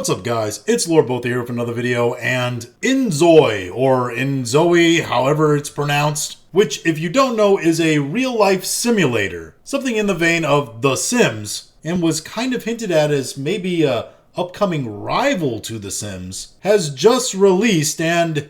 What's up guys, it's Lord Both here with another video, and Inzoi, or Inzoi, however it's pronounced, which if you don't know is a real-life simulator, something in the vein of The Sims, and was kind of hinted at as maybe a upcoming rival to The Sims, has just released and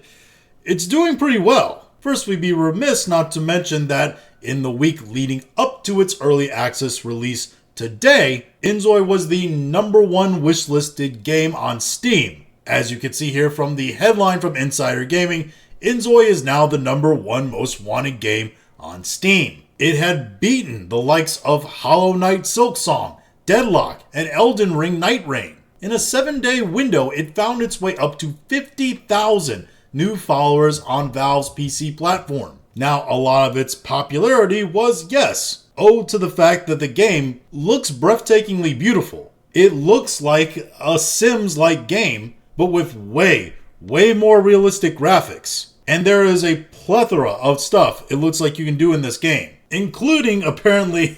it's doing pretty well. First, we'd be remiss not to mention that in the week leading up to its early access release today, Inzoi was the #1 wishlisted game on Steam. As you can see here from the headline from Insider Gaming, Inzoi is now the #1 most wanted game on Steam. It had beaten the likes of Hollow Knight Silksong, Deadlock, and Elden Ring Night Rain. In a 7-day window, it found its way up to 50,000 new followers on Valve's PC platform. Now, a lot of its popularity was, yes, owed to the fact that the game looks breathtakingly beautiful. It looks like a Sims-like game, but with way more realistic graphics. And there is a plethora of stuff it looks like you can do in this game, including apparently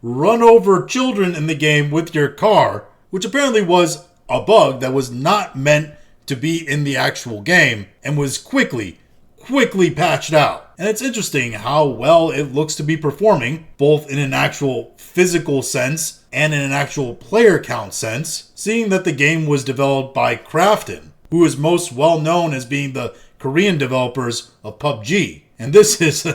run over children in the game with your car, which apparently was a bug that was not meant to be in the actual game and was quickly patched out. And it's interesting how well it looks to be performing, both in an actual physical sense and in an actual player count sense, seeing that the game was developed by Krafton, who is most well known as being the Korean developers of PUBG. And this is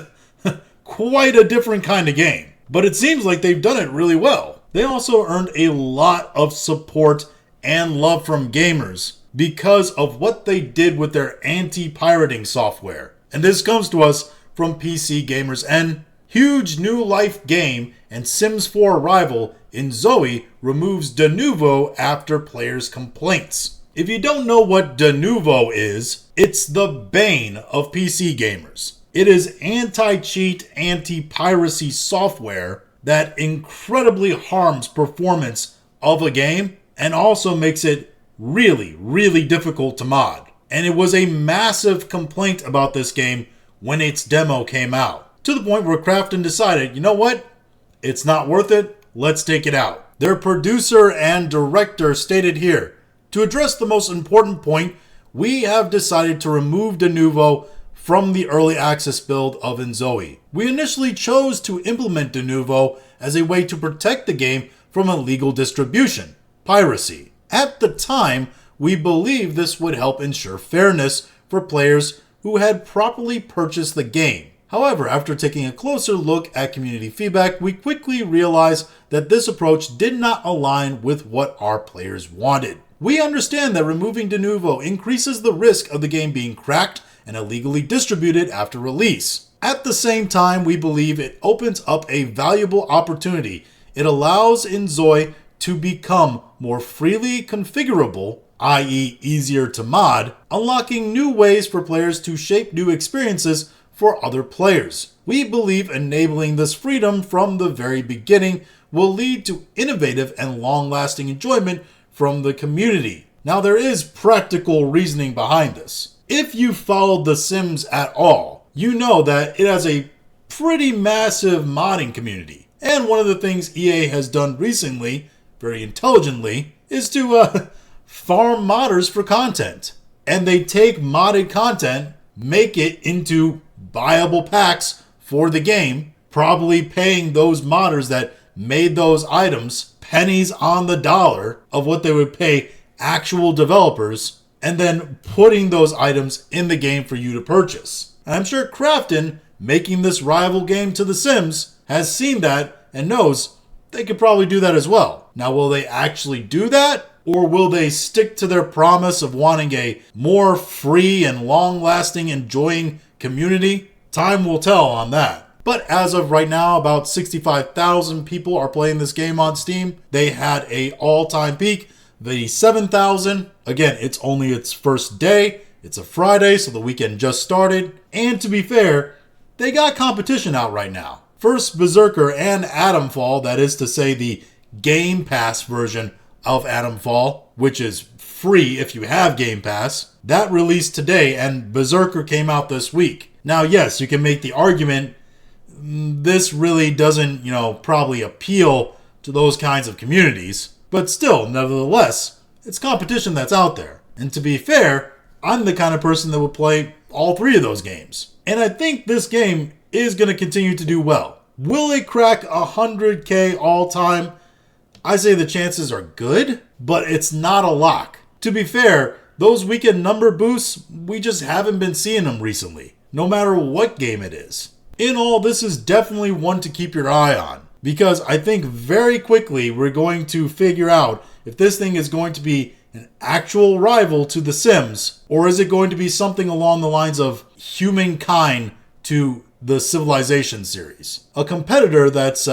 quite a different kind of game. But it seems like they've done it really well. They also earned a lot of support and love from gamers because of what they did with their anti-pirating software. And this comes to us from PC Gamers N. Huge new life game and Sims 4 rival Inzoi removes de novo after players' complaints. If you don't know what de novo is, it's the bane of PC gamers. It is anti-cheat, anti-piracy software that incredibly harms performance of a game and also makes it really difficult to mod. And it was a massive complaint about this game when its demo came out, to the point where Krafton decided, you know what? It's not worth it. Let's take it out. Their producer and director stated here, to address the most important point, we have decided to remove de novo from the early access build of Inzoi. We initially chose to implement de novo as a way to protect the game from illegal distribution, piracy. At the time, we believe this would help ensure fairness for players who had properly purchased the game. However, after taking a closer look at community feedback, we quickly realized that this approach did not align with what our players wanted. We understand that removing de novo increases the risk of the game being cracked and illegally distributed after release. At the same time, we believe it opens up a valuable opportunity. It allows Inzoi to become more freely configurable, i.e. easier to mod, unlocking new ways for players to shape new experiences for other players. We believe enabling this freedom from the very beginning will lead to innovative and long-lasting enjoyment from the community. Now, there is practical reasoning behind this. If you followed The Sims at all, you know that it has a pretty massive modding community. And one of the things EA has done recently, very intelligently, is to farm modders for content. And they take modded content, make it into buyable packs for the game, probably paying those modders that made those items pennies on the dollar of what they would pay actual developers, and then putting those items in the game for you to purchase. And I'm sure Krafton, making this rival game to The Sims, has seen that and knows they could probably do that as well. Now, will they actually do that? Or will they stick to their promise of wanting a more free and long-lasting enjoying community? Time will tell on that. But as of right now, about 65,000 people are playing this game on Steam. They had an all-time peak of 87,000. Again, it's only its first day. It's a Friday, so the weekend just started. And to be fair, they got competition out right now. First, Berserker and Atomfall, that is to say the Game Pass version of Atomfall, which is free if you have Game Pass, that released today, and Berserker came out this week. Now, yes, you can make the argument this really doesn't, probably appeal to those kinds of communities, but still, nevertheless, it's competition that's out there. And to be fair, I'm the kind of person that would play all three of those games. And I think this game is going to continue to do well. Will it crack 100K all time? I say the chances are good, but it's not a lock. To be fair, those weekend number boosts, we just haven't been seeing them recently, no matter what game it is. In all, this is definitely one to keep your eye on, because I think very quickly we're going to figure out if this thing is going to be an actual rival to The Sims, or is it going to be something along the lines of Humankind to the Civilization series. A competitor that's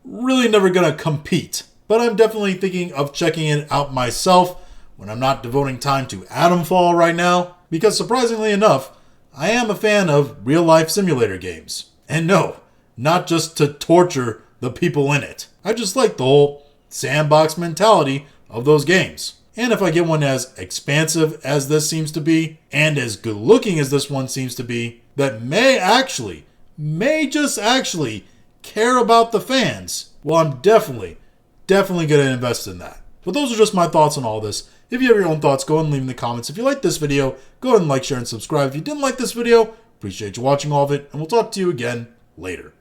really never gonna compete. But I'm definitely thinking of checking it out myself when I'm not devoting time to Atomfall right now, because surprisingly enough, I am a fan of real-life simulator games. And no, not just to torture the people in it. I just like the whole sandbox mentality of those games. And if I get one as expansive as this seems to be, and as good looking as this one seems to be, that may just actually care about the fans, well, I'm definitely going to invest in that. But those are just my thoughts on all this. If you have your own thoughts, go ahead and leave in the comments. If you liked this video, go ahead and like, share, and subscribe. If you didn't like this video, appreciate you watching all of it, and we'll talk to you again later.